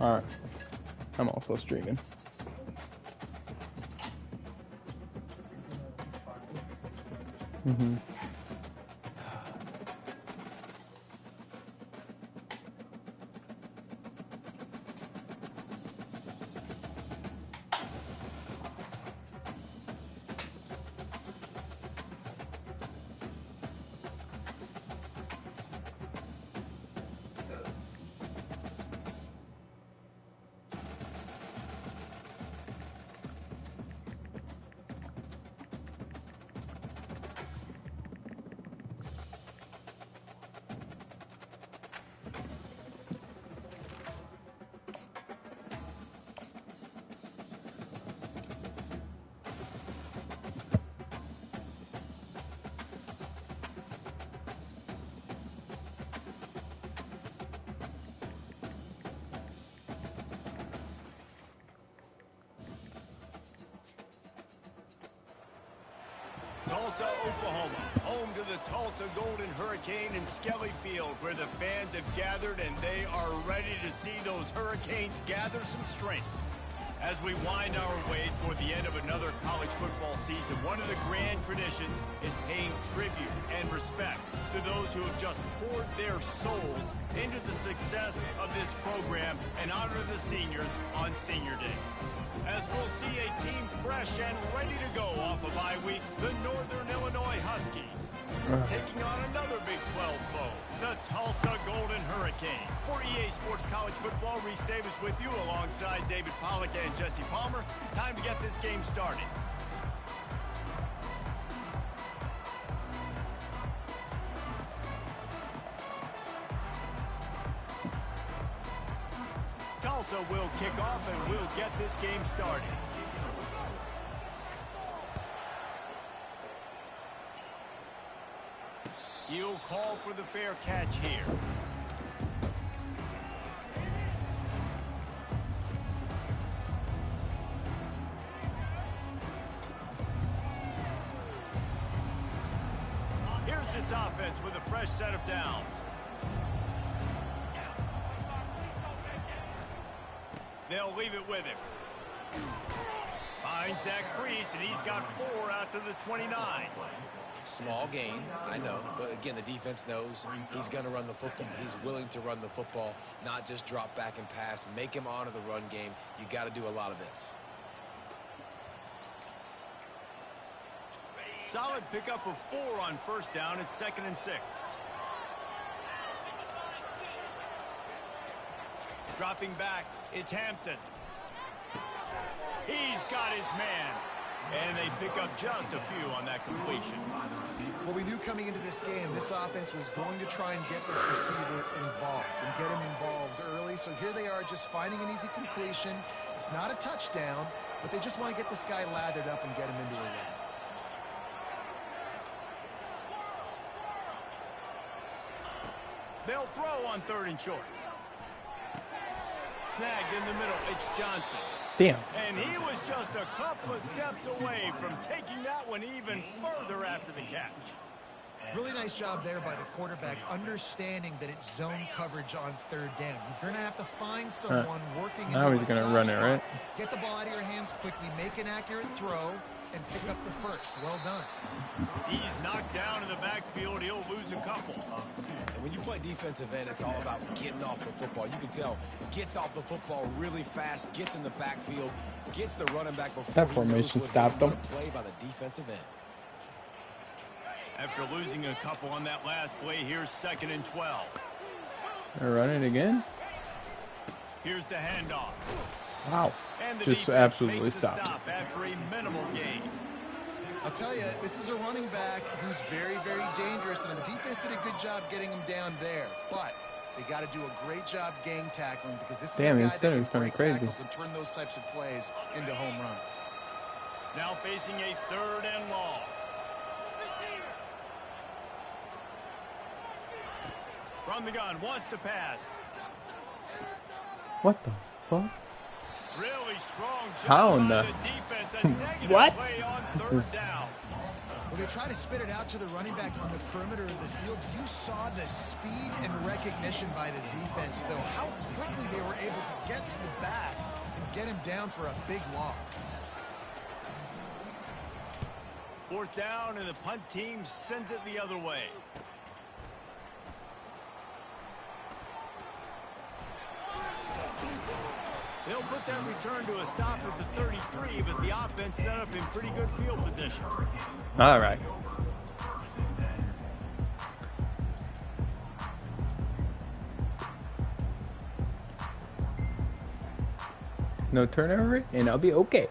Alright. I'm also streaming. Tulsa, Oklahoma, home to the Tulsa Golden Hurricane in Skelly Field, where the fans have gathered and they are ready to see those Hurricanes gather some strength. As we wind our way toward the end of another college football season, one of the grand traditions is paying tribute and respect to those who have just poured their souls into the success of this program and honor the seniors on Senior Day. As we'll see a team fresh and ready to go off of bye week, the Northern Illinois Huskies, taking on another Big 12 foe, the Tulsa Golden Hurricane. For EA Sports College Football, Reese Davis with you alongside David Pollack and Jesse Palmer. Time to get this game started. Tulsa will kick off and we'll get this game started. You'll call for the fair catch here. Here's this offense with a fresh set of downs. They'll leave it with him. Finds that crease, and he's got 4 out to the 29. Small gain, I know, but again, the defense knows he's going to run the football. He's willing to run the football, not just drop back and pass, make him honor the run game. You got to do a lot of this. Solid pickup of 4 on first down. It's 2nd and 6. Dropping back, it's Hampton. He's got his man. And they pick up just a few on that completion. Well, we knew coming into this game, this offense was going to try and get this receiver involved and get him involved early. So here they are just finding an easy completion. It's not a touchdown, but they just want to get this guy lathered up and get him into a run. They'll throw on 3rd and short. Snagged in the middle. It's Johnson. Damn. And he was just a couple of steps away from taking that one even further after the catch. Really nice job there by the quarterback, understanding that it's zone coverage on 3rd down. You're going to have to find someone working now into he's a going to soft run it, spot. right? Get the ball out of your hands quickly, make an accurate throw, and pick up the first. Well done. He's knocked down in the backfield. He'll lose a couple. And when you play defensive end, it's all about getting off the football. You can tell, gets off the football really fast, gets in the backfield, gets the running back before that formation stopped them. Play by the defensive end. After losing a couple on that last play, here's 2nd and 12. They're running again? Here's the handoff. Wow. And the just absolutely stopped stopped. After a minimal gain. I'll tell you, this is a running back who's very, very dangerous, and the defense did a good job getting him down there. But they got to do a great job gang tackling, because this is a guy that can break tackles and turn those types of plays into home runs. Now facing a 3rd and long. From the gun, wants to pass. What the fuck? Really strong job How in by the defense. A negative what? play on 3rd down. Well, they try to spit it out to the running back on the perimeter of the field. You saw the speed and recognition by the defense, though. How quickly they were able to get to the back and get him down for a big loss. 4th down, and the punt team sends it the other way. They'll put that return to a stop at the 33, but the offense set up in pretty good field position. All right. No turnover, and I'll be okay.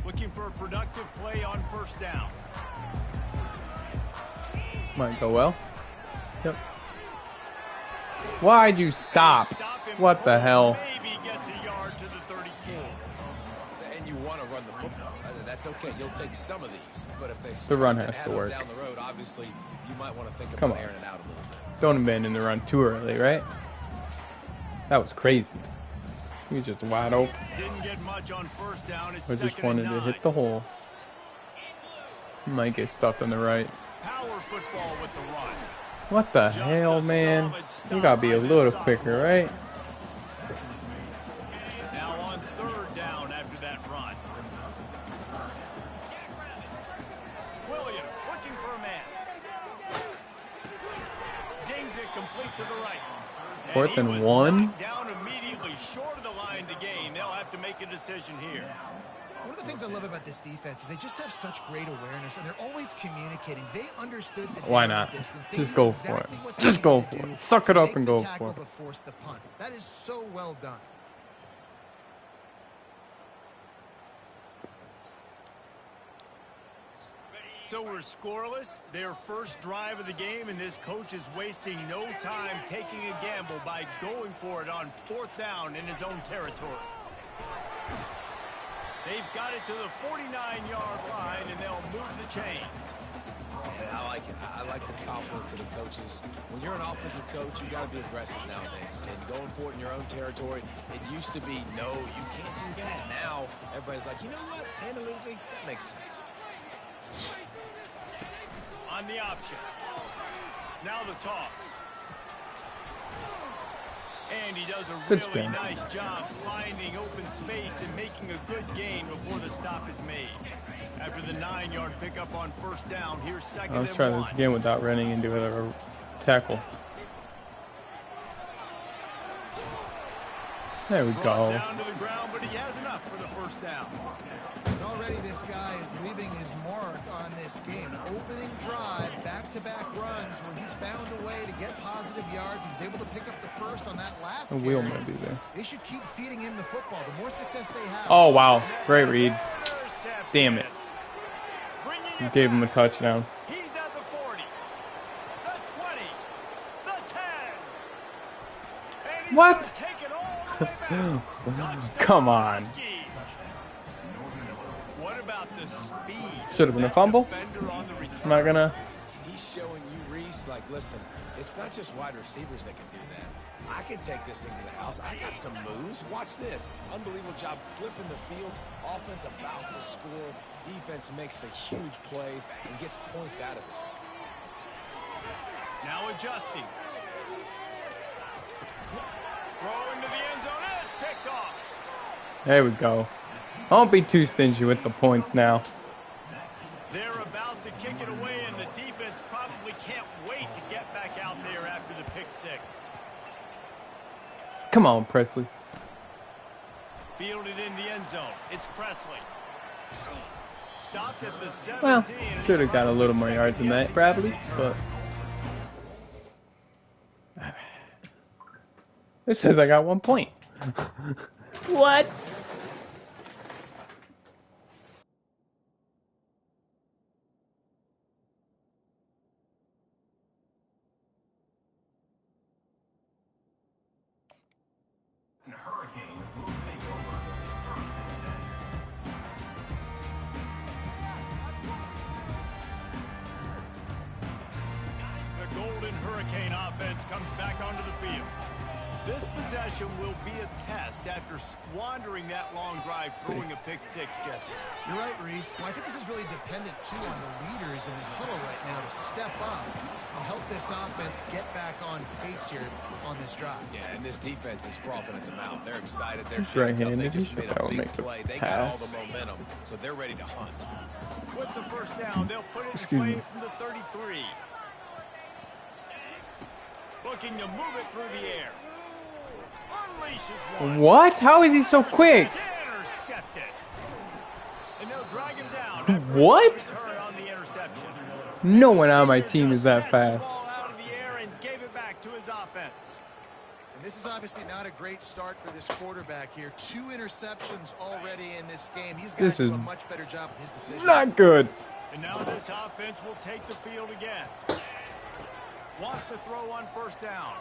Looking for a productive play on 1st down. Might go well. Yep. Why'd you stop? What the hell? Maybe gets a yard to the 34. And you want to run the football. That's okay. You'll take some of these. But if they The run has to work. down the road, obviously, you might want to think Come about on. airing it out a little bit. Don't abandon the run too early, right? That was crazy. He was just wide open. Didn't get much on 1st down. It's I just 2nd wanted and 9. to hit the hole. He might get stuffed on the right. Power football with the run. What the hell, man? You gotta be a little quicker, right? Now on 3rd down after that run. Williams looking for a man. Zings it complete to the right. 4th he and was 1. knocked down immediately short of the line to gain. They'll have to make a decision here. One of the things I love about this defense is they just have such great awareness, and they're always communicating. They understood the Why down not? distance. They Just knew go for it. exactly what they Just go needed to for do it. Suck it to up make and the go tackle for it. to force the punt. That is so well done. So we're scoreless. Their first drive of the game, and this coach is wasting no time taking a gamble by going for it on 4th down in his own territory. They've got it to the 49-yard line, and they'll move the chains. Yeah, I like it. I like the confidence of the coaches. When you're an offensive coach, you got to be aggressive nowadays. And going for it in your own territory, it used to be, no, you can't do that. Now, everybody's like, you know what? Analytically, that makes sense. On the option. Now the toss. And he does a Good really spin. nice job finding open space and making a good gain before the stop is made. After the 9-yard pickup on 1st down, here's 2nd and Let's try 1. this again without running into a tackle. There we Brought go. down to the ground, but he has enough for the 1st down. And already this guy is leaving his mark on this game. Opening drive, back-to-back runs where he's found a way to get positive yards. He was able to pick up the first on that last A wheel carry. might be there. They should keep feeding him the football. The more success they have. Oh, wow. Great read. Intercepted. Damn it. Bringing You it gave him a back. touchdown. He's at the 40, the 20, the 10. And he's What? gonna take it all the way back. Touchdown, Come on. Huskies. What about the speed? Should have been a That fumble. defender on the return. I'm not gonna. He's showing you, Reese, like, listen, it's not just wide receivers that can do that. I can take this thing to the house. I got some moves. Watch this. Unbelievable job flipping the field. Offense about to score. Defense makes the huge plays and gets points out of it. Now adjusting. Throw into the end zone. And it's picked off. There we go. Don't be too stingy with the points now. They're about to kick it away, and the defense probably can't wait to get back out there after the pick six. Come on, Presley. Fielded in the end zone. It's Presley. Stopped at the 17. Well, and should have he's got a little more probably yards than that, second-guessing Bradley, that. but it says I got 1 point. What? The Golden Hurricane offense comes back onto the field. This possession will be a test after squandering that long drive, throwing a pick six, Jesse. You're right, Reese. Well, I think this is really dependent, too, on the leaders in this huddle right now to step up and help this offense get back on pace here on this drive. Yeah, and this defense is frothing at the mouth. They're excited. They're right-handed. They just made a big Make the play. They got all the pass. momentum, so they're ready to hunt. With the first down, they'll put it in Excuse play me. from the 33. Looking to move it through the air. Unleashes one. What? How is he so quick? It's intercepted. And they'll drag him down after a What? return on the interception. No one on my Receiver team is just that snatched the fast. ball out of the air and gave it back to his offense. And this is obviously not a great start for this quarterback here. 2 interceptions already in this game. He's got This to do is a much better job with his decision. Not good. And now this offense will take the field again. Wants to throw on first down.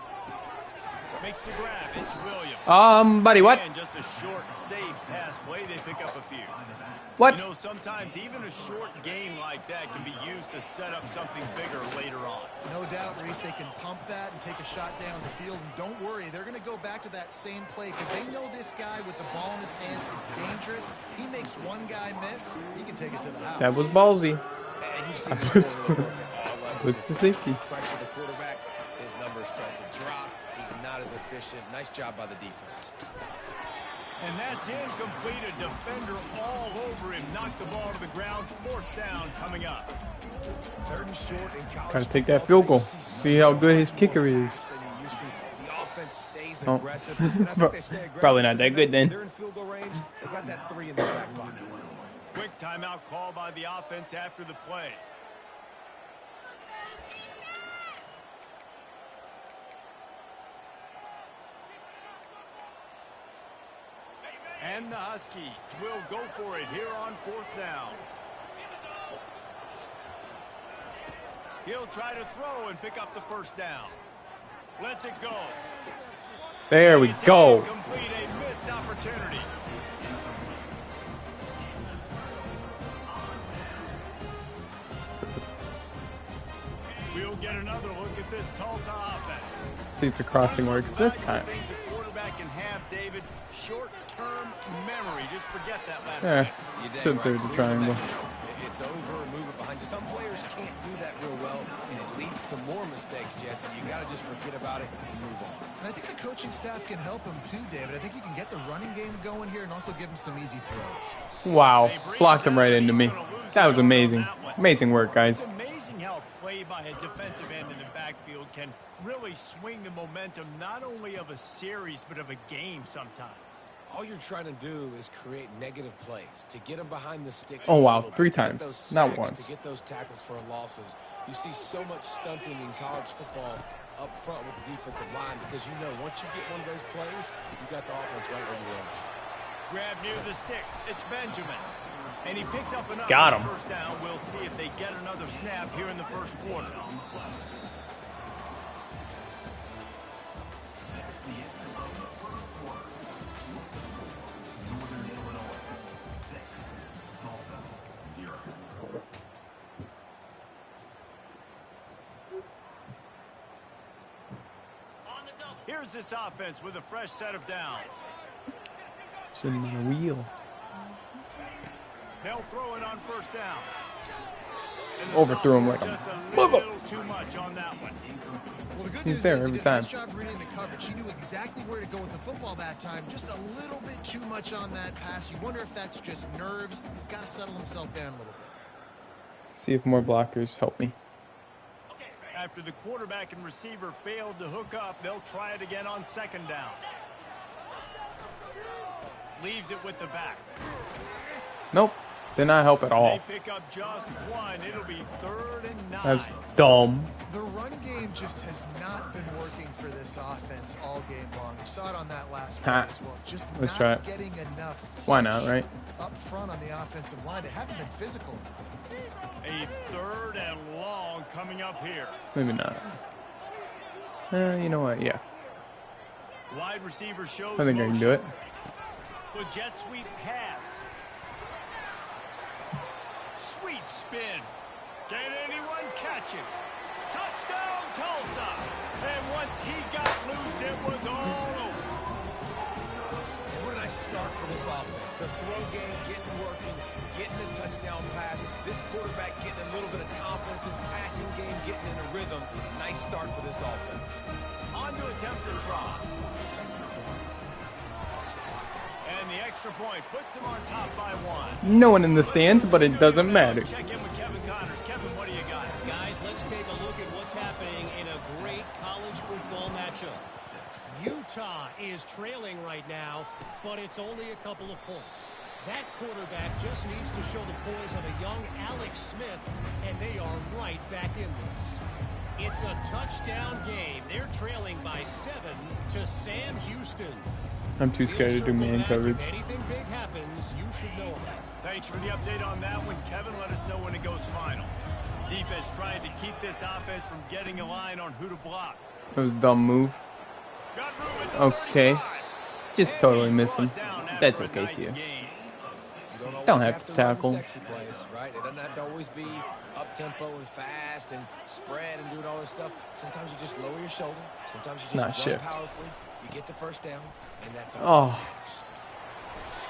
Makes the grab. It's Williams. Buddy, what? And just a short, safe pass play. They pick up a few. What? You know, sometimes even a short game like that can be used to set up something bigger later on. No doubt, Reese, they can pump that and take a shot down the field. And don't worry, they're going to go back to that same play because they know this guy with the ball in his hands is dangerous. He makes one guy miss, he can take it to the house. That was ballsy. And you've seen this quarterback work at all levels. What's the safety? Pressure the quarterback, his numbers start to drop. He's not as efficient. Nice job by the defense. And that's incomplete. A defender all over him. Knocked the ball to the ground. Fourth down coming up. 3rd and short in college. Gotta take that field goal. See how good his kicker is. The offense stays Oh. aggressive. And I think they stay aggressive Probably not that because good then. They're in field goal range. They got that 3 in their back pocket. Quick timeout call by the offense after the play. And the Huskies will go for it here on 4th down. He'll try to throw and pick up the first down. Lets it go. There we It's go. incomplete, a missed opportunity. We'll get another look at this Tulsa offense. See if the crossing works this time. Things a quarterback can have, David. Short-term memory. Just forget that last Yeah, game. You dang should right. throw the Move triangle. mechanism. It's over and move it behind. Some players can't do that real well, and it leads to more mistakes, Jesse. You got to just forget about it and move on. And I think the coaching staff can help him too, David. I think you can get the running game going here and also give him some easy throws. Wow, blocked him right into me. That was amazing. Amazing work, guys. It's amazing how play by a defensive end in the backfield can really swing the momentum not only of a series but of a game sometimes. All you're trying to do is create negative plays to get them behind the sticks. Oh, a wow, little bit, 3 to get times, those not sacks, once. To get those tackles for losses. You see so much stunting in college football up front with the defensive line because you know once you get one of those plays, you got the offense right where you want it. Grab near the sticks. It's Benjamin. And he picks up another Got him. first down. We'll see if they get another snap here in the first quarter. Here's this offense with a fresh set of downs. Sitting on a wheel. They'll throw it on first down. And the Overthrew him like sophomore a just a mother. little too much on that one. Well, the good He's news there is he every did a nice time. job reading the coverage. He knew exactly where to go with the football that time. Just a little bit too much on that pass. You wonder if that's just nerves. He's got to settle himself down a little bit. See if more blockers help me. After the quarterback and receiver failed to hook up, they'll try it again on second down. Leaves it with the back. Nope, did not help at all. They pick up just one. It'll be 3rd and 9. That's dumb. The run game just has not been working for this offense all game long. We saw it on that last play as well. Just Let's not try it. getting enough Why not, right? up front on the offensive line. They haven't been physical. A 3rd and long coming up here. Maybe not. You know what? Yeah, Wide receiver shows I think I can do it. With jet sweep pass. Sweet spin. Can anyone catch it? Touchdown, Tulsa. And once he got loose, it was all over. And what a nice start for this offense. The throw game getting working, getting the touchdown pass. This quarterback getting a little bit of confidence. This passing game getting in a rhythm. Nice start for this offense. On to attempt to try. And the extra point puts them on top by 1. No one in the stands, but it doesn't matter. Check in with Kevin Connors. Kevin, what do you got? Guys, let's take a look at what's happening in a great college football matchup. Utah is trailing right now, but it's only a couple of points. That quarterback just needs to show the poise of a young Alex Smith, and they are right back in this. It's a touchdown game. They're trailing by 7 to Sam Houston. I'm too scared to do man coverage. If anything big happens, you should know about it. Thanks for the update on that one, Kevin. Let us know when it goes final. Defense trying to keep this offense from getting a line on who to block. That was a dumb move. Got room at the Okay. 35. Just And totally he's miss him. brought down after That's a okay nice too. gain. You Don't always have to run the tackle. sexy plays, right? It doesn't have to always be up-tempo and fast and spread and doing all this stuff. Sometimes you just lower your shoulder. Sometimes you Not just run shift. powerfully. You get the first down, and that's all Oh. that matters.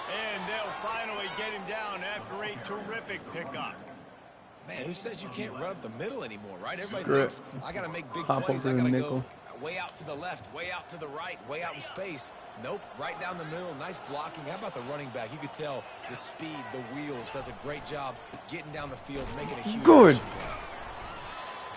And they'll finally get him down after a terrific pickup. Man, who says you can't run up the middle anymore, right? Everybody Screw it. thinks, I got to make big Hop plays. I over got the to nickel. go way out to the left, way out to the right, way out in space. Nope, right down the middle. Nice blocking. How about the running back? You could tell the speed, the wheels, does a great job getting down the field, making a huge Good. action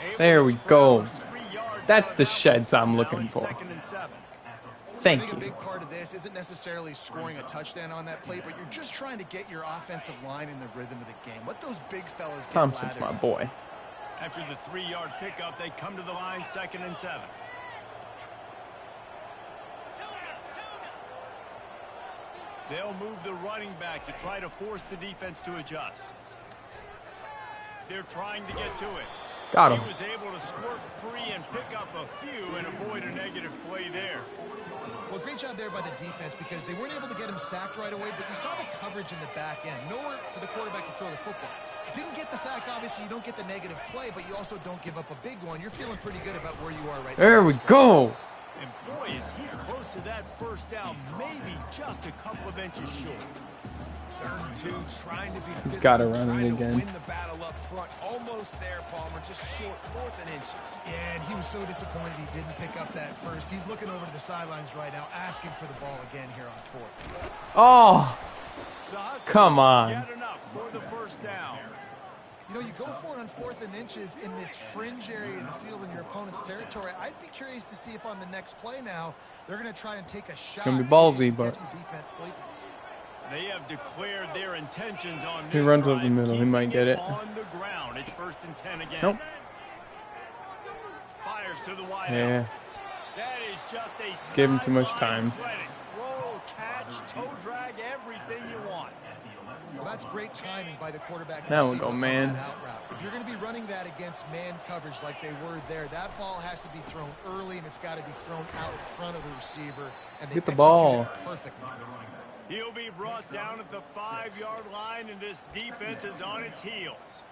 play. Able There to we spread go. those 3 yards That's out the of that sheds one. I'm Now looking it's for. 2nd and 7. I Thank think a you. big part of this isn't necessarily scoring a touchdown on that play, but you're just trying to get your offensive line in the rhythm of the game. Let those big fellas get Thompson's lathered my up. boy. After the 3-yard pickup, they come to the line 2nd and 7. They'll move the running back to try to force the defense to adjust. They're trying to get to it. Got him. He was able to squirt free and pick up a few and avoid a negative play there. Well, great job there by the defense because they weren't able to get him sacked right away, but you saw the coverage in the back end. Nowhere for the quarterback to throw the football. Didn't get the sack, obviously. You don't get the negative play, but you also don't give up a big one. You're feeling pretty good about where you are right now. There we go. And boy, is he close to that first down, maybe just a couple of inches short. 3rd and 2, trying to be physical, Gotta run it trying to again. win the battle up front. Almost there, Palmer, just short, 4th and inches. Yeah, and he was so disappointed he didn't pick up that first. He's looking over to the sidelines right now, asking for the ball again here on 4th. Oh, The Huskies come on. get enough for the first down. You know, you go for it on 4th and inches in this fringe area of the field in your opponent's territory. I'd be curious to see if on the next play now they're going to try and take a shot. gonna be see if they ballsy, can but- catch the defense sleeping. They have declared their intentions on this He runs over the drive, middle. He might keeping get it. on the ground. It's 1st and 10 again. Nope. Fires to the wide Yeah. out. That is just a Give him too much sideline time. credit. Throw, catch, toe drag, everything you want. Well, that's great timing by the quarterback. and Now we'll receiver go on man. that out route. If you're going to be running that against man coverage like they were there, that ball has to be thrown early and it's got to be thrown out in front of the receiver. And they Get the execute ball. it perfectly. He'll be brought down at the 5-yard line, and this defense is on its heels.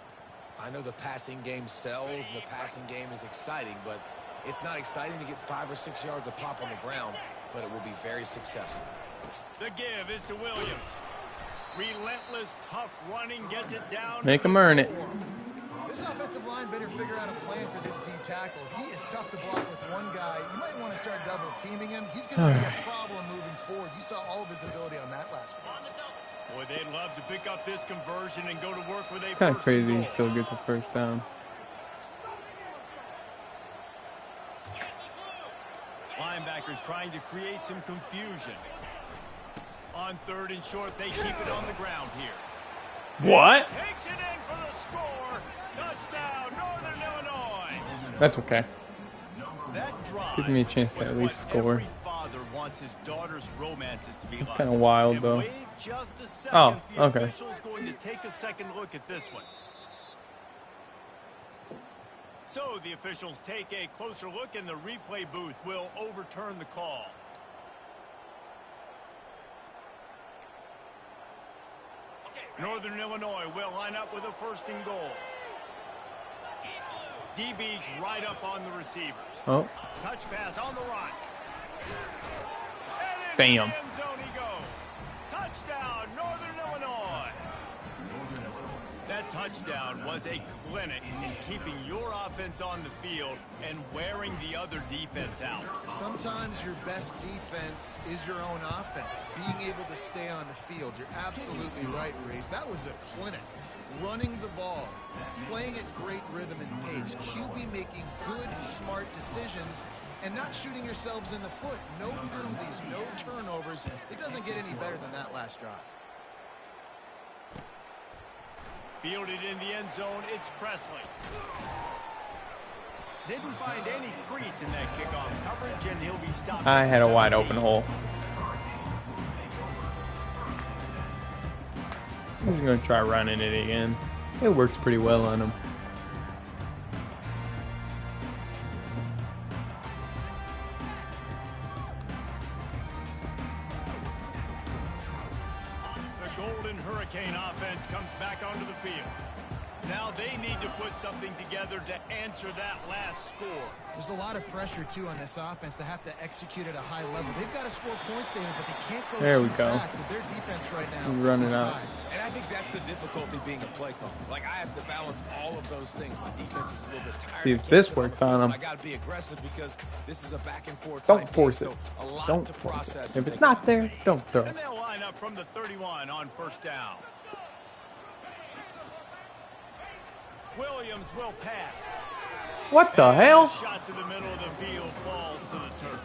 I know the passing game sells and the passing game is exciting, but it's not exciting to get 5 or 6 yards a pop on the ground, but it will be very successful. The give is to Williams. Relentless, tough running, gets it down. Make to him the earn it. 4. This offensive line better figure out a plan for this D tackle. If he is tough to block with one guy, you might want to start double teaming him. He's going to be a problem moving forward. You saw all of his ability on that last one. Boy, they'd love to pick up this conversion and go to work with a Kind of first and crazy he goal. still gets a first down. Linebackers trying to create some confusion. On 3rd and short, they keep it on the ground here. What? Takes it in for the score. Touchdown, Northern Illinois. That's okay. That drive Gives me a chance to was at least what score. Every father wants his daughter's romances to be like. Kinda wild, And though. wait just a second. Oh, the okay. official's going to take a second look at this one. So the officials take a closer look, and the replay booth will overturn the call. Northern Illinois will line up with a 1st and goal. DB's right up on the receivers. Oh. Touch pass on the run. And Bam. in the end zone he goes. Touchdown, Northern Illinois. That touchdown was a clinic in keeping your offense on the field and wearing the other defense out. Sometimes your best defense is your own offense. Being able to stay on the field. You're absolutely right, Reese. That was a clinic. Running the ball, playing at great rhythm and pace, QB making good, smart decisions, and not shooting yourselves in the foot. No penalties, no turnovers. It doesn't get any better than that last drive. Fielded in the end zone, it's Presley. Didn't find any crease in that kickoff coverage, and he'll be stopped. I had a wide open hole. I'm just going to try running it again. It works pretty well on him. The Golden Hurricane offense comes back onto the field. Now they need to put something together to answer that last score. There's a lot of pressure, too, on this offense to have to execute at a high level. They've got to score points, David, but they can't go too fast because their defense right now is out. And I think that's the difficulty being a play caller. Like, I have to balance all of those things. My defense is a little bit tired. See if this works on them. I got to be aggressive because this is a back and forth. Don't force it. Don't force it. If it's not there, don't throw it. And they'll line up from the 31 on first down. Williams will pass. What the hell? Shot to the middle of the field falls to the turf.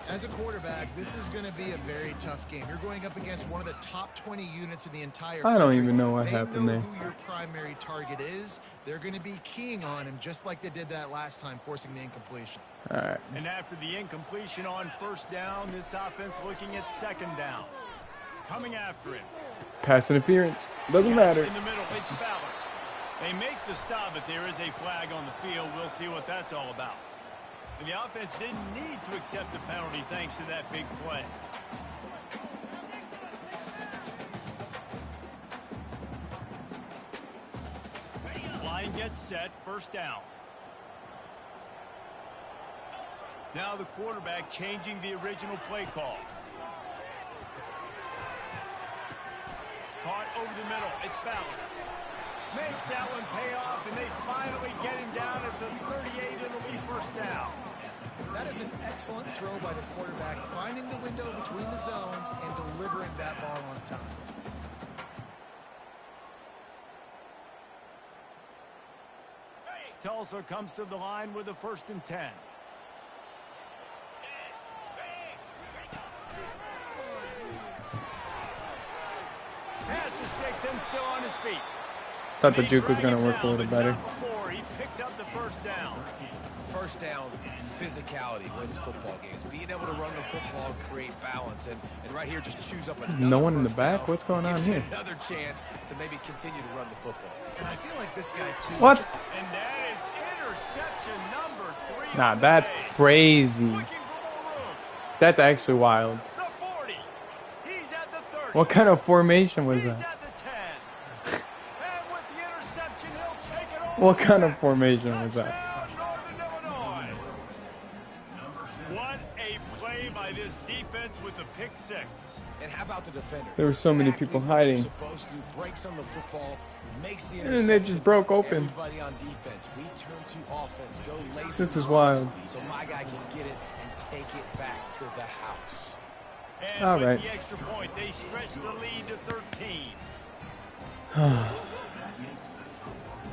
As a quarterback, this is going to be a very tough game. You're going up against one of the top 20 units in the entire country. I don't even know what happened there. They there. know who your primary target is. They're going to be keying on him just like they did that last time, forcing the incompletion. All right. And after the incompletion on first down, this offense looking at second down. Coming after him. Pass interference. Doesn't matter. In the middle, it's Ballard. They make the stop, but there is a flag on the field. We'll see what that's all about. And the offense didn't need to accept the penalty thanks to that big play. Line gets set, first down. Now the quarterback changing the original play call. Caught over the middle, it's Ballard. Makes that one pay off, and they finally get him down at the 38. It'll be first down. That is an excellent throw by the quarterback, finding the window between the zones and delivering that ball on time. Tulsa comes to the line with a 1st and 10. Pass to sticks and still on his feet. Thought the juke was going to work a little better. He picks up the first down. First down, physicality wins football games. Being able to run the football, create balance, and right here just choose up another. No one in the first back? down. What's going on here? Another chance to maybe continue to run the football. And I feel like this guy, too. What? And that is interception number 3. Nah, that's crazy. Looking for more room. That's actually wild. The 40. He's at the 30. What kind of formation was He's that? at the 10. And with the interception, he'll take it over. What kind of formation was that? Touchdown, Northern Illinois. What a play by this defense with the pick 6. And how about the defender? There were so many Exactly people what you're hiding. supposed to. Breaks on the football, makes the And they just broke open. Everybody on defense. We turn to offense. Go lace This them is up wild. So my guy can get it and take it back to the house. And All with right. the extra point, they stretch the lead to 13.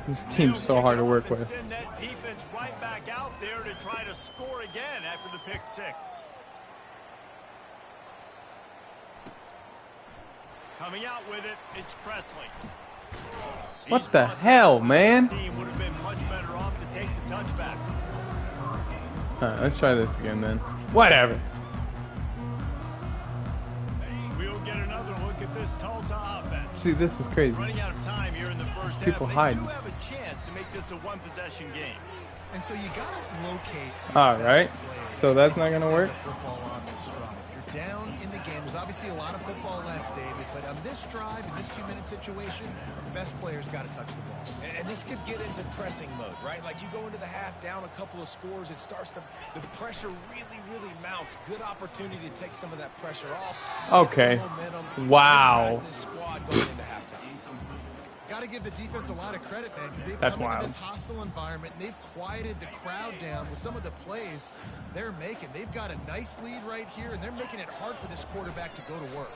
This team's so hard to work with. Send that defense right back out there to try to score again after the pick 6. Coming out with it, it's Presley. What the hell, man? Team would have been much better off to take the touchback. Alright, let's try this again then. Whatever. We'll get another look at this Tulsa offense. See, this is crazy. Running out of time here in the first People half. hiding. They do have a chance to make this a one-possession game. And so you got to locate. All right. players So that's not gonna in work? the football on this run. If you're down in the game. There's obviously a lot of football left, David, but on this drive, in this 2-minute situation, best player's got to touch the ball. And this could get into pressing mode, right? Like you go into the half down a couple of scores, it starts to, the pressure really mounts. Good opportunity to take some of that pressure off. Okay. Wow. This squad going into halftime. Got to give the defense a lot of credit, man, because they've That's come wild. into this hostile environment and they've quieted the crowd down with some of the plays they're making. They've got a nice lead right here, and they're making it hard for this quarterback to go to work.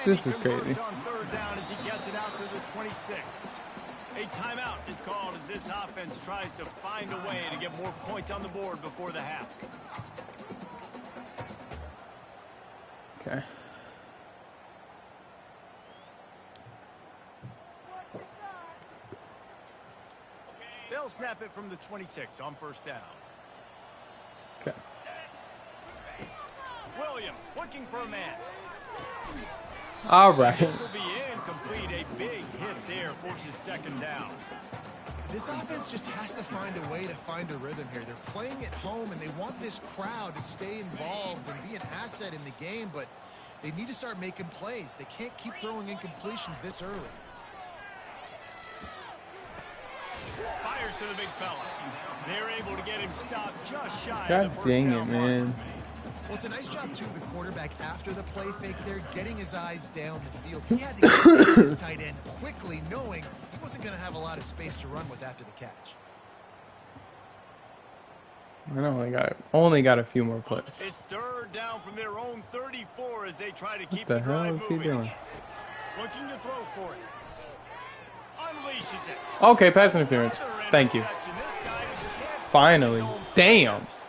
And This is crazy. On third down as he gets it out to the 26. A timeout is called as this offense tries to find a way to get more points on the board before the half. Okay. They'll snap it from the 26 on first down. Okay. Williams looking for a man. All right. This will be incomplete. A big hit there forces second down. This offense just has to find a way to find a rhythm here. They're playing at home, and they want this crowd to stay involved and be an asset in the game, but they need to start making plays. They can't keep throwing incompletions this early. Fires to the big fella. They're able to get him stopped just shy God of the first dang down it, mark. man. Well, it's a nice job, too, of the quarterback after the play fake there, getting his eyes down the field. He had to get his tight end quickly, knowing he wasn't going to have a lot of space to run with after the catch. I only got a few more plays. It's third down from their own 34 as they try to keep the the drive hell is he moving. doing? Looking to throw for it. Unleashes it. Okay, pass interference. Another Thank you. interception. This guy just can't Finally. find his own Damn. players.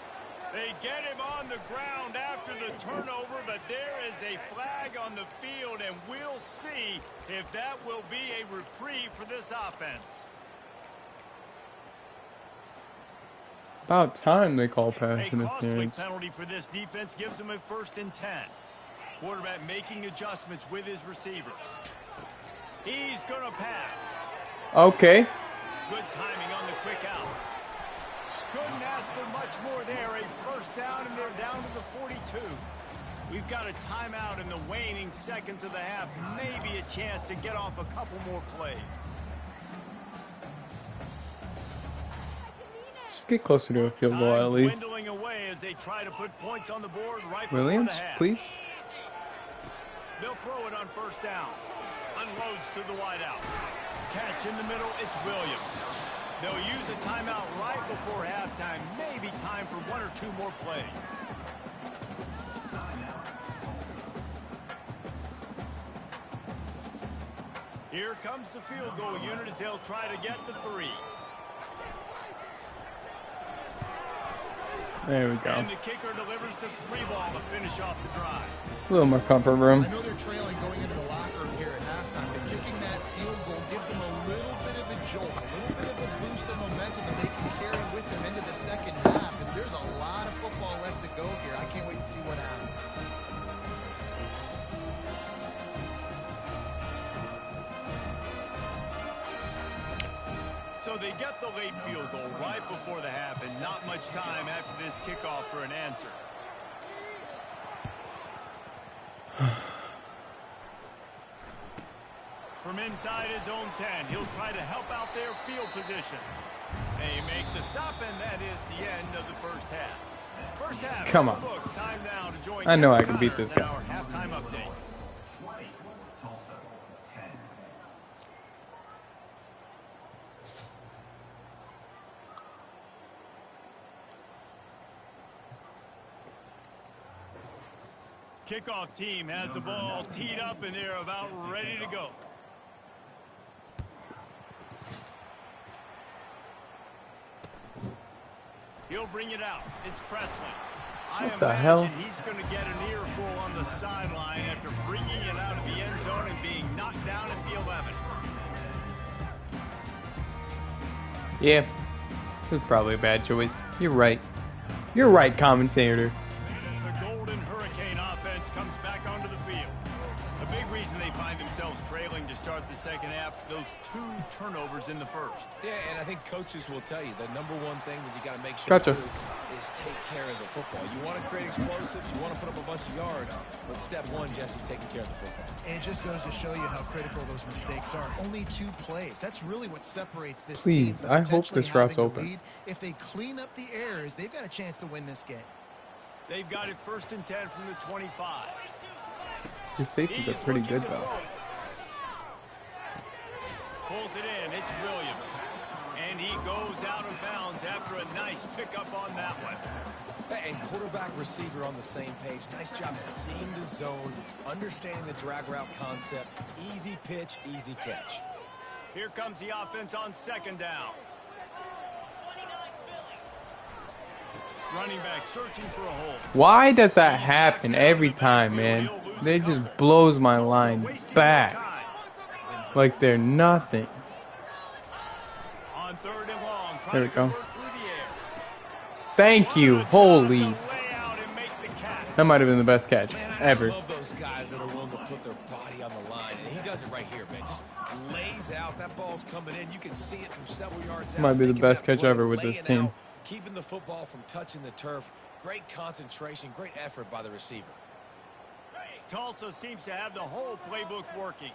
They get him on the ground after the turnover, but there is a flag on the field, and we'll see if that will be a reprieve for this offense. About time they call pass A costly interference. penalty for this defense gives them a 1st and 10. Quarterback making adjustments with his receivers. He's going to pass. Okay. Good timing on the quick out. Couldn't ask for much more there. A first down, and they're down to the 42. We've got a timeout in the waning seconds of the half. Maybe a chance to get off a couple more plays. Just get closer to a field goal at least. Dwindling away as they try to put points on the board right Williams, before the half. please. They'll throw it on first down. Unloads to the wideout. Catch in the middle, it's Williams. They'll use a timeout right before halftime. Maybe time for 1 or 2 more plays. Here comes the field goal unit as they'll try to get the 3. There we go. And the kicker delivers the 3 ball to finish off the drive. A little more comfort room. I know they're trailing going into the locker room here at halftime, but kicking that field goal gives them a little bit of a jolt, a little bit of a boost of momentum that they can carry with them into the second half. And there's a lot of football left to go here. I can't wait to see what happens. So they get the late field goal right before the half, and not much time after this kickoff for an answer. From inside his own 10, he'll try to help out their field position. They make the stop, and that is the end of the first half. First half. Come on. Books, time now to join I know I Kevin can beat Connors this in guy. our halftime update. Tulsa 10. Kickoff team has the ball teed up, and they're about ready to go. He'll bring it out. It's Presley. I What the imagine hell? he's going to get an earful on the sideline after bringing it out of the end zone and being knocked down at the 11. Yeah. It was probably a bad choice. You're right. You're right, commentator. The Golden Hurricane offense comes back onto the field. A big reason they find themselves trailing to start the second half, those 2 turnovers in the first. Yeah, and I think coaches will tell you the number one thing that you got to make sure to do is take care of the football. You want to create explosives, you want to put up a bunch of yards, but step one, Jesse, taking care of the football. And it just goes to show you how critical those mistakes are. Only 2 plays. That's really what separates this team. Please, I hope this route's open. If they clean up the errors, they've got a chance to win this game. They've got it 1st and 10 from the 25. His safeties are pretty good, though. Pulls it in. It's Williams. And he goes out of bounds after a nice pickup on that one. And quarterback, receiver on the same page. Nice job seeing the zone, understanding the drag route concept. Easy pitch, easy catch. Here comes the offense on 2nd down. Running back searching for a hole. Why does that happen every time, man? They just blows my line back like they're nothing. On 3rd and long, there we go. Thank you. Holy. That might have been the best catch ever. I love those guys that are willing to put their body on the line. And he does it right here, man. Just lays out. That ball's coming in. You can see it from several yards out. Might be the best catch ever with this team. Keeping the football from touching the turf. Great concentration, great effort by the receiver. Tulsa seems to have the whole playbook working.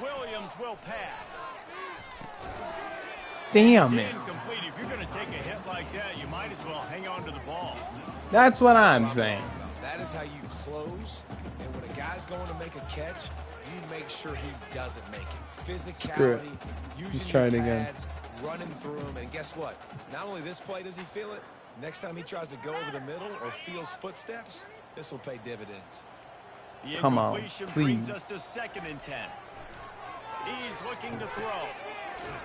Williams will pass. Damn it. Incomplete. If you're going to take a hit like that, you might as well hang on to the ball. That's what I'm saying. That is how you close. And when a guy's going to make a catch, you make sure he doesn't make it. Physicality, using your pads, running through him. And guess what? Not only this play does he feel it, next time he tries to go over the middle or feels footsteps, this will pay dividends. The Come on, incompletion please. brings us to 2nd and 10. He's looking to throw.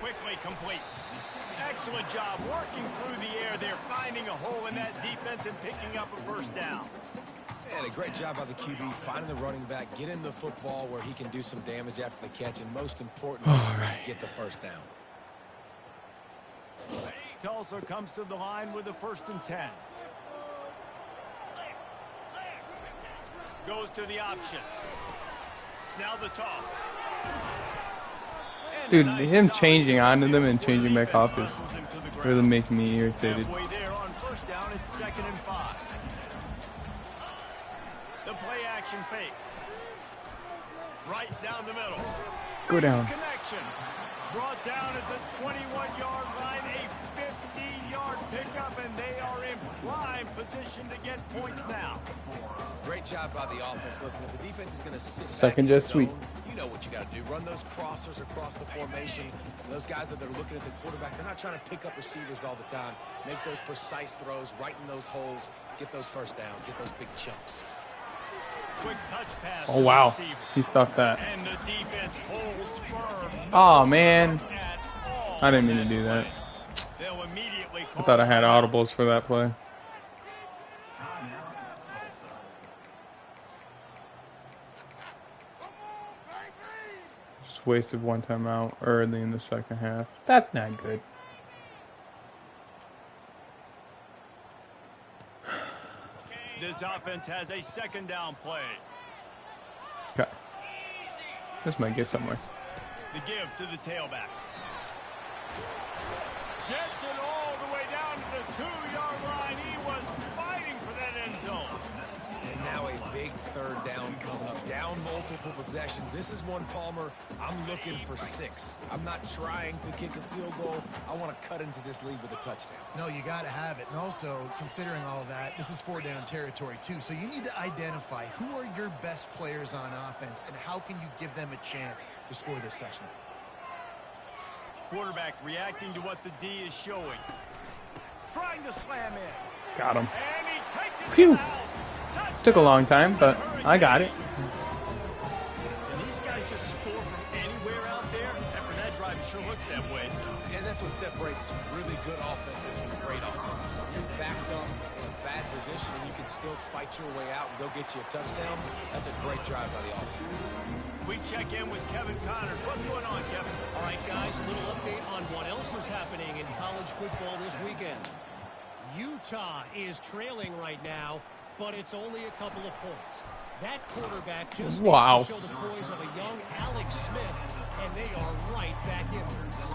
Quickly complete. Excellent job working through the air. They're finding a hole in that defense and picking up a 1st down. And a great job by the QB finding the running back, getting the football where he can do some damage after the catch, and most importantly, get the 1st down. Tulsa comes to the line with a 1st and 10. Goes to the option. Now the toss. Dude, him changing onto them and changing back off is really making me irritated. Halfway there on 1st down, it's 2nd and 5. The play action fake. Right down the middle. Go down. Connection. Brought down at the 21-yard line, a 50-yard pickup, and they are in prime position to get points now. Great job by the offense. Listen, if the defense is going to sit Second back just sweep. you know what you got to do. Run those crossers across the formation. Those guys that are looking at the quarterback, they're not trying to pick up receivers all the time. Make those precise throws, right in those holes, get those 1st downs, get those big chunks. Quick touch pass. Oh, wow. He stopped that. And the defense holds firm. Oh, man. I didn't mean to do that. They'll immediately I thought I had audibles for that play. Just wasted 1 timeout early in the 2nd half. That's not good. This offense has a 2nd down play. Okay. This might get somewhere. The give to the tailback. Gets it all the way down to the 2-yard line. He was fighting for that end zone. And now a big 3rd down coming up. Down multiple possessions. This is one, Palmer, I'm looking for 6. I'm not trying to kick a field goal. I want to cut into this lead with a touchdown. No, you got to have it. And also, considering all of that, this is 4-down territory, too. So you need to identify who are your best players on offense and how can you give them a chance to score this touchdown. Quarterback reacting to what the D is showing. Trying to slam in. Got him. And he takes it Phew. to the house. Took a long time, but I got it. And these guys just score from anywhere out there. After that drive, it sure looks that way. And that's what separates really good offenses from great offenses. You're backed up in a bad position and you can still fight your way out and go get you a touchdown. That's a great drive by the offense. We check in with Kevin Connors. What's going on, Kevin? All right, guys, a little update on what else is happening in college football this weekend. Utah is trailing right now but it's only a couple of points. That quarterback just needs to show the poise of a young Alex Smith, and they are right back in this.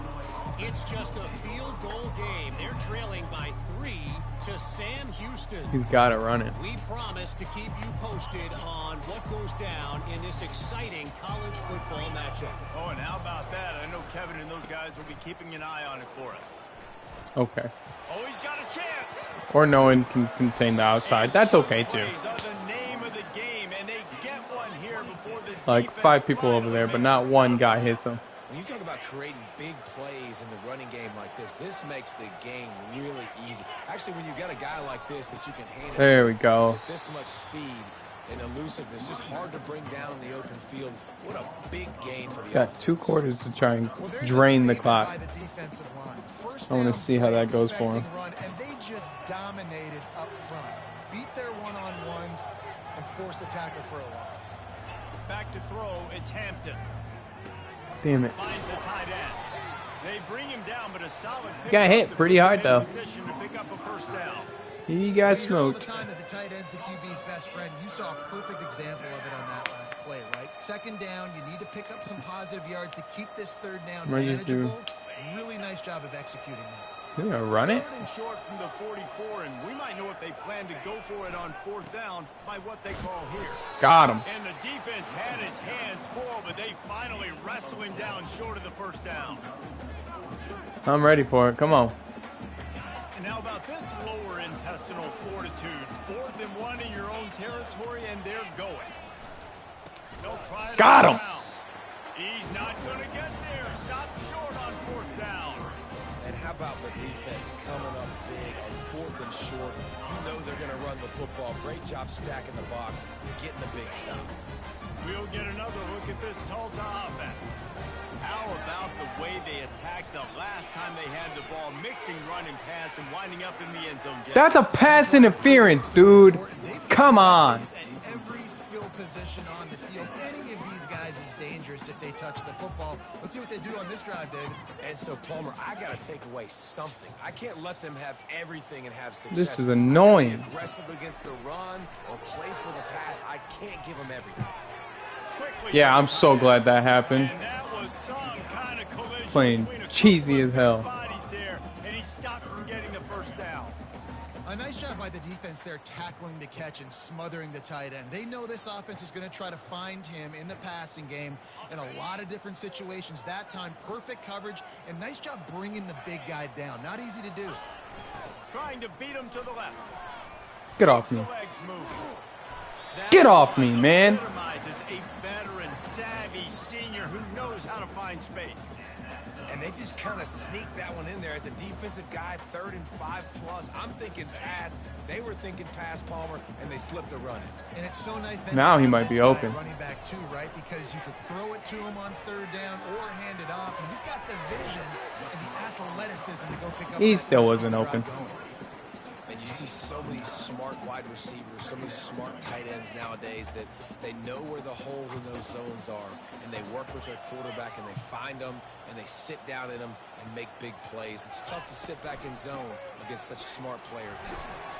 It's just a field goal game. They're trailing by 3 to Sam Houston. He's got to run it. We promise to keep you posted on what goes down in this exciting college football matchup. Oh, and how about that? I know Kevin and those guys will be keeping an eye on it for us. Okay. Oh, he's got a chance. Or no one can contain the outside. That's okay too. Like 5 people over there, but not one guy hits them. When you talk about creating big plays in the running game like this makes the game really easy. Actually, when you got a guy like this that you can hand it there we go. with this much speed and elusiveness, just hard to bring down in the open field. What a big game for the Got 2 quarters to try and drain the clock. I want to see how that goes for him. And they just dominated up front. Beat their one-on-ones and forced a tackle for a loss. Back to throw, it's Hampton. Damn it. Finds a tight end. They bring him down, but a solid pick got hit pretty hard though. Position to pick up a first down. He got smoked. All the time that the tight end's the QB's best friend. You saw a perfect example of it on that last play, right? Second down, you need to pick up some positive yards to keep this third down manageable. Really nice job of executing that. He's gonna run it. Third and short from the 44, and we might know if they plan to go for it on 4th down by what they call here. Got him. And the defense had its hands full, but they finally wrestle him down short of the first down. I'm ready for it. Come on. And how about this lower intestinal fortitude? 4th and 1 in your own territory, and they're going. They'll try it. Got him. He's not going to get there. Stop short on 4th down. And how about the defense coming up big on 4th and short? You know they're going to run the football. Great job stacking the box, getting the big stop. We'll get another look at this Tulsa offense. How about the way they attacked the last time they had the ball, mixing run and pass and winding up in the end zone? That's a pass interference, dude. Come on. At every skill position on the field, any of these guys is dangerous if they touch the football. Let's see what they do on this drive, David. And so, Palmer, I got to take away something. I can't let them have everything and have success. This is annoying. Be aggressive against the run or play for the pass. I can't give them everything. Yeah, I'm so glad that happened. And that was some kind of collision Playing between a cheesy couple as of hell. bodies there, and he stopped from getting the first down. A nice job by the defense there tackling the catch and smothering the tight end. They know this offense is going to try to find him in the passing game in a lot of different situations. That time, perfect coverage, and nice job bringing the big guy down. Not easy to do. Trying to beat him to the left. Get off me. The legs move. Get off me, man. Epitomizes a veteran, savvy senior who knows how to find space. And they just kind of sneaked that one in there as a defensive guy, 3rd and 5 plus. I'm thinking pass. They were thinking pass, Palmer, and they slipped the run in. And it's so nice that Now he might be open. running back too, right? Because you could throw it to him on 3rd down or hand it off. And he's got the vision and the athleticism to go pick up. He still wasn't open. And you see so many smart wide receivers, so many smart tight ends nowadays that they know where the holes in those zones are, and they work with their quarterback, and they find them, and they sit down in them and make big plays. It's tough to sit back in zone against such smart players nowadays.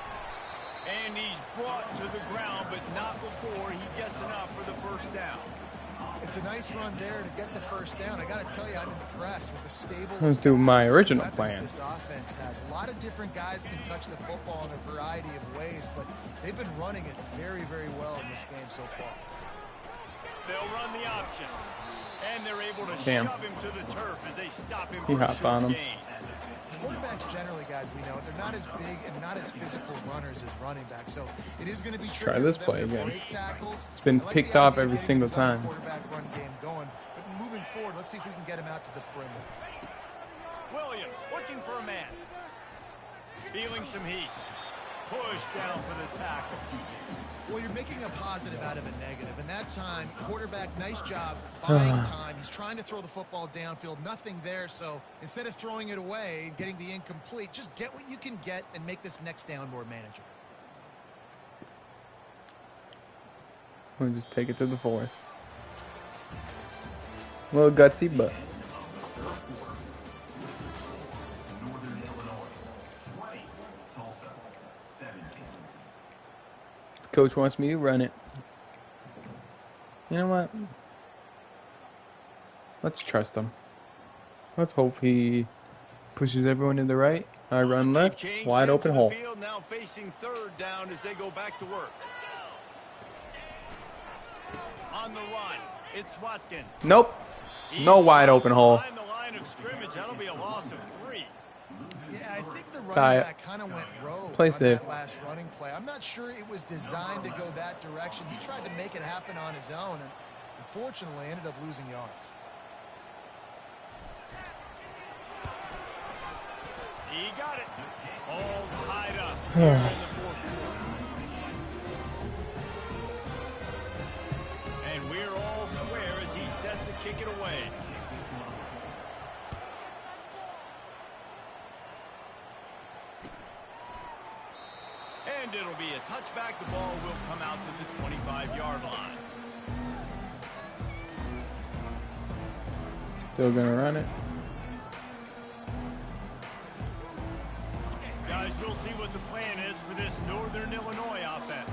And he's brought to the ground, but not before he gets enough for the first down. It's a nice run there to get the first down. I got to tell you, I'm impressed with the stable. Let's do my original plan. This offense has a lot of different guys can touch the football in a variety of ways, but they've been running it very, very well in this game so far. They'll run the option, and they're able to Damn. shove him to the turf as they stop him He for a hopped on short him. gain. Quarterbacks generally, guys, we know they're not as big and not as physical runners as running backs, so it is going to be Try this for them play to again. break tackles. It's been I like picked the off idea of every getting single the zone time. Quarterback run game going, but moving forward, let's see if we can get him out to the perimeter. Williams looking for a man. Feeling some heat. Push down for the tackle. Well, you're making a positive out of a negative, and that time, quarterback, nice job buying time. He's trying to throw the football downfield, nothing there, so instead of throwing it away, getting the incomplete, just get what you can get and make this next down more manageable. We'll just take it to the 4th. A little gutsy, but Northern Illinois 20, Tulsa 17. Coach wants me to run it. You know what? Let's trust him. Let's hope he pushes everyone to the right. I run left, wide open hole. Field, now facing third down as they go back to work. On the run, it's Watkins. Nope. No wide open hole. Behind the line of scrimmage, that'll be a loss of 3. Yeah, I think the running back kind of went rogue on that last running play. I'm not sure it was designed to go that direction. He tried to make it happen on his own, and unfortunately ended up losing yards. He got it. All tied up here in the fourth quarter. And we're all square as he's set to kick it away. And it'll be a touchback. The ball will come out to the 25-yard line. Still gonna run it. Guys, we'll see what the plan is for this Northern Illinois offense.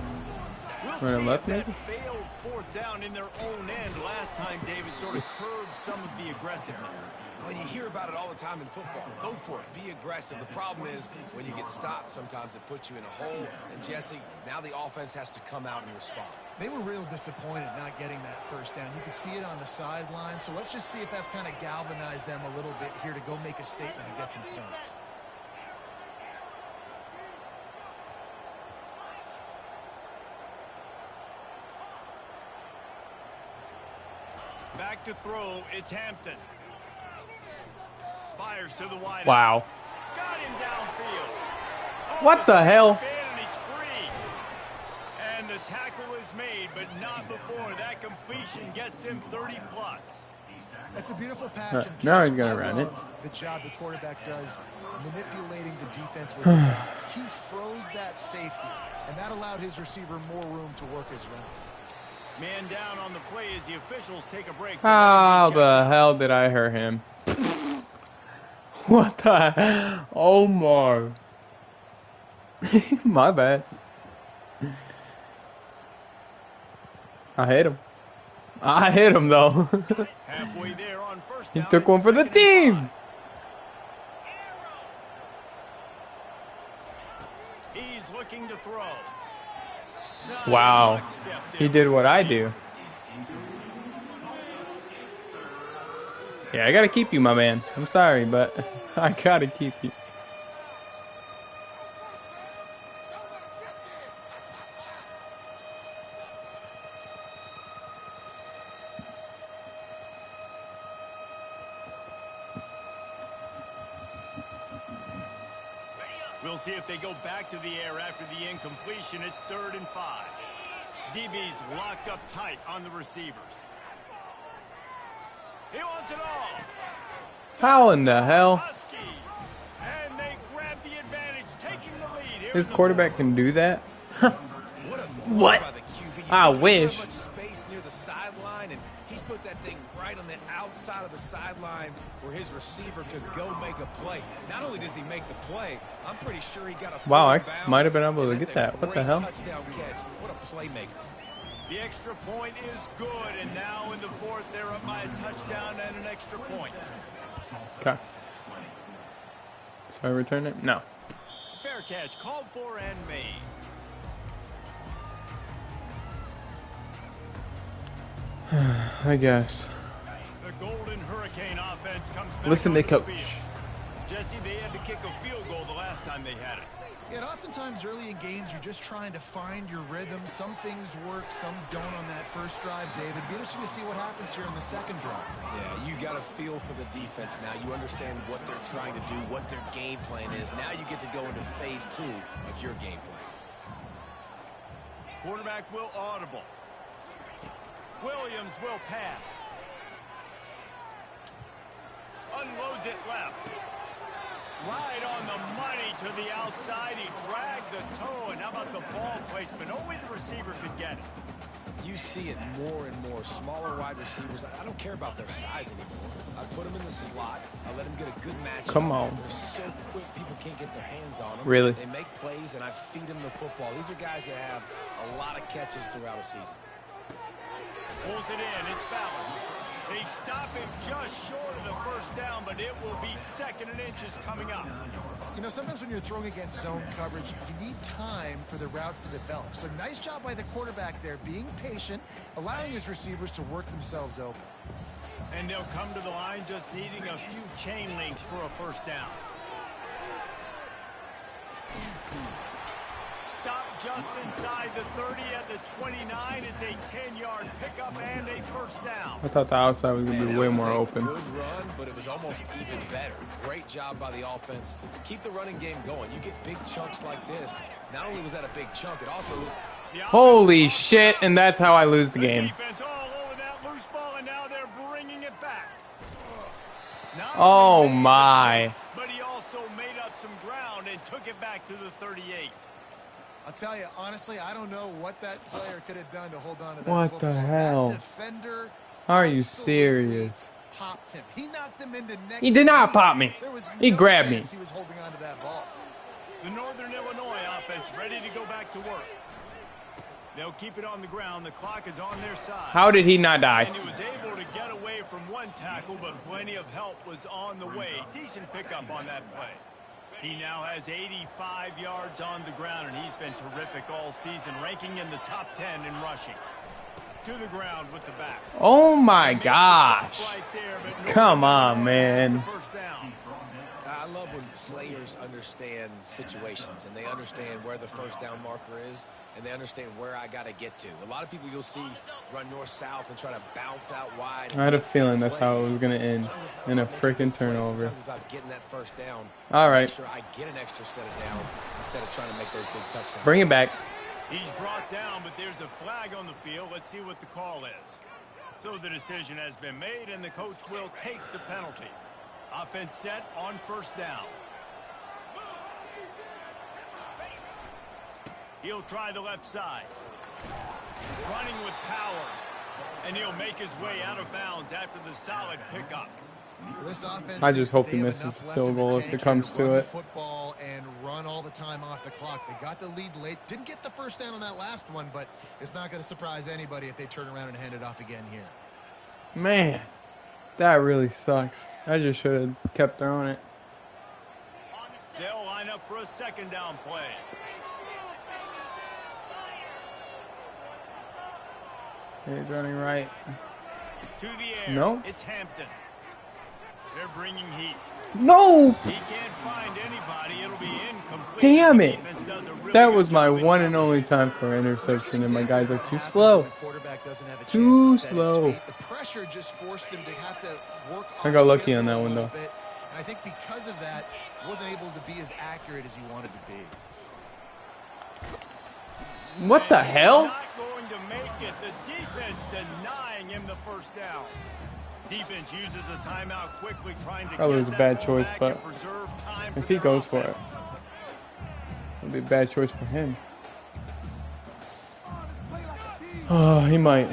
We'll Running see left, if that maybe? failed fourth down in their own end last time, David, sort of curbed some of the aggressiveness. Well, you hear about it all the time in football. Go for it. Be aggressive. The problem is when you get stopped, sometimes it puts you in a hole. And, Jesse, now the offense has to come out and respond. They were real disappointed not getting that first down. You could see it on the sideline. So let's just see if that's kind of galvanized them a little bit here to go make a statement and get some points. Back to throw, it's Hampton. Fires to the wide. Wow. Got him downfield. What the hell? And he's free. And the tackle is made, but not before that completion gets him 30 plus. That's a beautiful pass. Now he's gonna run it. The job the quarterback does manipulating the defense with his eyes. He froze that safety, and that allowed his receiver more room to work his route. Man down on the play as the officials take a break. How the hell did I hurt him? What the? Omar. My bad. I hit him. I hit him though. Halfway there on first He down, took one for the team. He's looking to throw. Wow. He did what I do. Yeah, I gotta keep you, my man. I'm sorry, but I gotta keep you. We'll see if they go back to the air after the incompletion. It's 3rd and 5. DB's locked up tight on the receivers. He wants it all. How in the hell? Husky. And they grab the advantage, taking the lead. Here His in the quarterback can do that? What a throw What? by the QB. I He wish. had much space near the sideline, and he put that thing right on the outside of the sideline where his receiver could go make a play. Not only does he make the play, I'm pretty sure he got a Wow, I foot in bounds, might have been able to and get that's that. a What the great hell? touchdown catch. What a playmaker. The extra point is good, and now in the 4th, they're up by a touchdown and an extra point. Okay. Should I return it? No. Fair catch, called for and made. I guess. The Golden Hurricane offense comes back. Listen to onto the coach. field. Jesse, they had to kick a field goal the last time they had it. Yeah, and oftentimes early in games, you're just trying to find your rhythm. Some things work, some don't on that first drive, David. Be interesting to see what happens here in the second drive. Yeah, you got a feel for the defense now. You understand what they're trying to do, what their game plan is. Now you get to go into phase 2 of your game plan. Quarterback will audible. Williams will pass. Unloads it left. Right on the money to the outside. He dragged the toe, and how about the ball placement? Only the receiver could get it. You see it more and more. Smaller wide receivers. I don't care about their size anymore. I put them in the slot. I let them get a good match. Come on. They're so quick, people can't get their hands on them. Really? They make plays, and I feed them the football. These are guys that have a lot of catches throughout a season. Pulls it in. It's Ballard. They stop him just short of the first down, but it will be 2nd and inches coming up. You know, sometimes when you're throwing against zone coverage, you need time for the routes to develop. So nice job by the quarterback there, being patient, allowing his receivers to work themselves open. And they'll come to the line just needing a few chain links for a first down. Stop just inside the 30 at the 29. It's a 10-yard pickup and a first down. I thought the outside was going to be way more It open. was a good run, but it was almost even better. Great job by the offense. Keep the running game going. You get big chunks like this. Not only was that a big chunk, it also... Holy shit, and that's how I lose the game. Defense all over that loose ball, and now they're bringing it back. Oh my. But he also made up some ground and took it back to the 38. I'll tell you, honestly, I don't know what that player could have done to hold on to that What football. the hell? That defender Are you serious? popped him. He knocked him into next. He did not pop me. There was He no grabbed me. chance he was holding on to that ball. The Northern Illinois offense ready to go back to work. They'll keep it on the ground. The clock is on their side. How did he not die? And he was able to get away from one tackle, but plenty of help was on the way. Decent pickup on that play. He now has 85 yards on the ground, and he's been terrific all season, ranking in the top 10 in rushing. To the ground with the back. Oh my gosh. Right there, but Come on, man. first down. I love when players understand situations and they understand where the first down marker is and they understand where I got to get to. A lot of people you'll see run north-south and try to bounce out wide. I had a feeling that's how it was going to end, in a freaking turnover. It's about getting that first down. All right. Make sure I get an extra set of downs instead of trying to make those big touchdowns. Bring it back. He's brought down, but there's a flag on the field. Let's see what the call is. So the decision has been made, and the coach will take the penalty. Offense set on first down. He'll try the left side. Running with power. And he'll make his way out of bounds after the solid pickup. This offense I just hope he they have misses enough the left field in the goal if tank it comes here to run the it. football and run all the time off the clock. They got the lead late. Didn't get the first down on that last one, but it's not going to surprise anybody if they turn around and hand it off again here. Man, that really sucks. I just should have kept throwing it. They'll line up for a second down play. He's running right. To the air. No. It's Hampton. They're bringing heat. No! He can't find anybody. It'll be incomplete. Damn The it! defense does a really That good was my job in one and covering. only time for an interception, and my guys are too Happens slow. when the quarterback doesn't have a chance Too to set his slow. feet. The pressure just forced him to have to work I off got lucky on schedule that a one, little though. bit. And I think because of that, he wasn't able to be as accurate as he wanted to be. What the And he's hell? not going to make it. The defense denying him the first down. Defense uses a timeout quickly, trying to That was get a bad ball choice, back but and preserve time if for he their goes for it, offense. it'll be a bad choice for him. Oh, he might.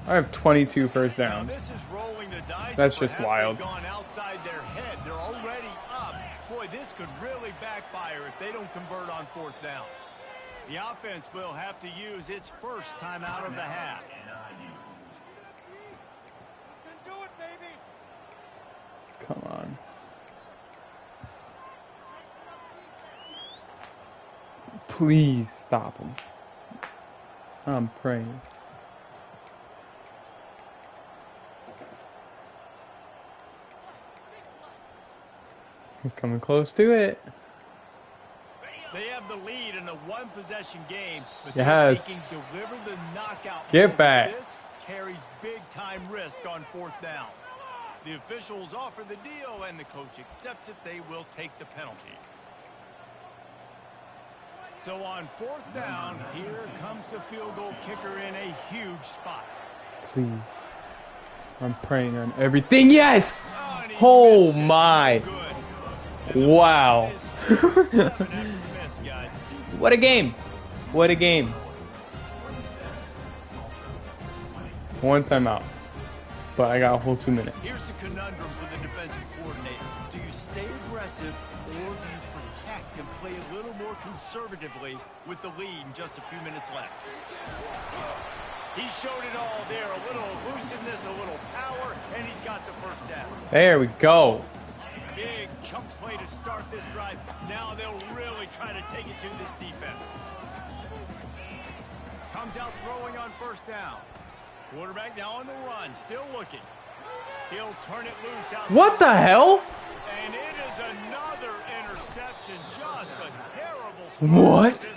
I have 22 first Now downs. this is rolling the dice. That's just Perhaps wild. they've gone outside their head. They're already up. Boy, this could really backfire if they don't convert on fourth down. The offense will have to use its first timeout of the half. Come on. Please stop him. I'm praying. He's coming close to it. They have the lead in a one-possession game, but Yes. they can deliver the knockout. Get blow. back. This carries big-time risk on fourth down. The officials offer the deal, and the coach accepts it. They will take the penalty. So on fourth down, here comes the field goal kicker in a huge spot. Please. I'm praying on everything. Yes! Oh, and he Oh missed it. my. Good. And the Wow. ball is What a game. What a game. One timeout. But I got a whole 2 minutes. Here's the conundrum for the defensive coordinator. Do you stay aggressive or do you protect and play a little more conservatively with the lead and just a few minutes left? He showed it all there. A little elusiveness, a little power, and he's got the first down. There we go. Big chunk play to start this drive. Now they'll really try to take it to this defense. Comes out throwing on first down. Quarterback now on the run, still looking. He'll turn it loose out. What the hell? And it is another interception. Just a terrible start. What?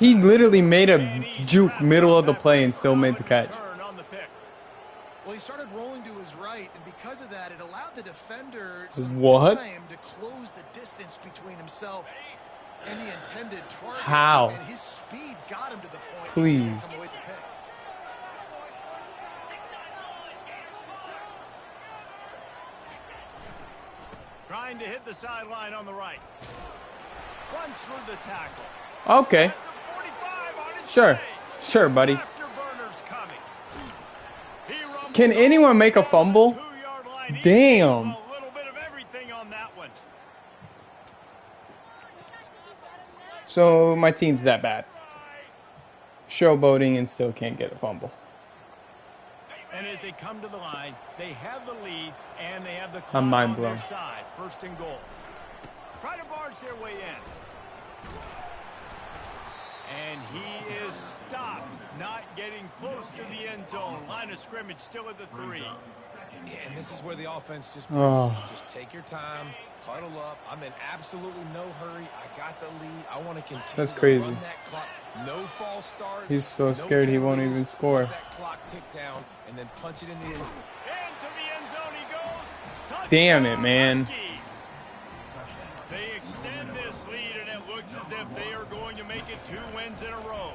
He literally made a juke middle of the play and still made the catch. Well, he started rolling to his right, and because of that, it allowed the defender What? time to close the distance between himself and the intended target. How? And his speed got him to the point. Please. He was able to come away with the pick. Trying to hit the sideline on the right. Runs through the tackle. Okay. Sure. Sure, buddy. Can anyone make a fumble? Damn. A little bit of everything on that one. So my team's that bad. Showboating and still can't get a fumble. And as they come to the line, they have the lead and they have the clock I'm mind on their blown. side. First and goal. Try to barge their way in. And he is stopped, not getting close to the end zone. Line of scrimmage still at the 3. Yeah, and this is where the offense just just take your time, huddle up. I'm in absolutely no hurry. I got the lead. I want to continue That's crazy. to run that clock. No false starts. He's so no scared he won't penalties. even score. Let that clock tick down and then punch it in the end. Into the end zone he goes. Touchdown, Damn it, man. Huskies. They extend this lead, and it looks as if they are going to make it 2 wins in a row.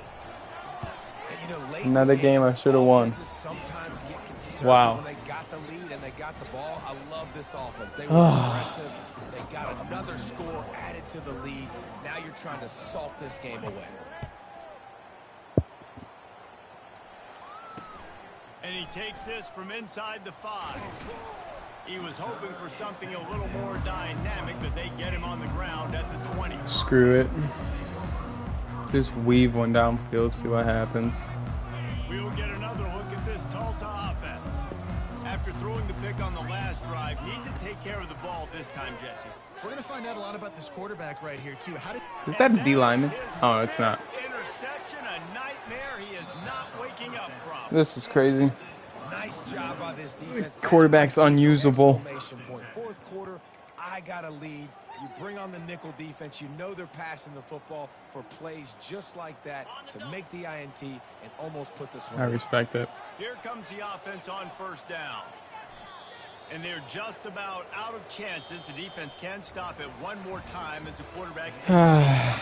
And, you know, late Another in game I games, should have won. offenses sometimes get conservative Wow. when they got the lead and they got the ball. I love this offense. They were aggressive. They got another score added to the lead. Now you're trying to salt this game away. And he takes this from inside the 5. He was hoping for something a little more dynamic, but they get him on the ground at the 20. Screw it. Just weave one downfield, see what happens. We will get another look at this Tulsa offense. After throwing the pick on the last drive, need to take care of the ball this time, Jesse. We're going to find out a lot about this quarterback right here, too. How did Is that a D lineman? Oh, it's not. Interception, a nightmare he is not waking up from. This is crazy. Nice job by this defense. Quarterback's unusable. Exclamation point. Fourth quarter, I got a lead. You bring on the nickel defense. You know they're passing the football for plays just like that to make the INT and almost put this one. I respect it. Here comes the offense on first down. And they're just about out of chances. The defense can stop it one more time as the quarterback takes it.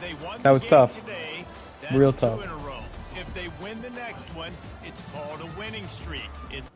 They won That was the game tough. today. That's Real 2 tough. in a row. If they win the next one, it's called a winning streak. It's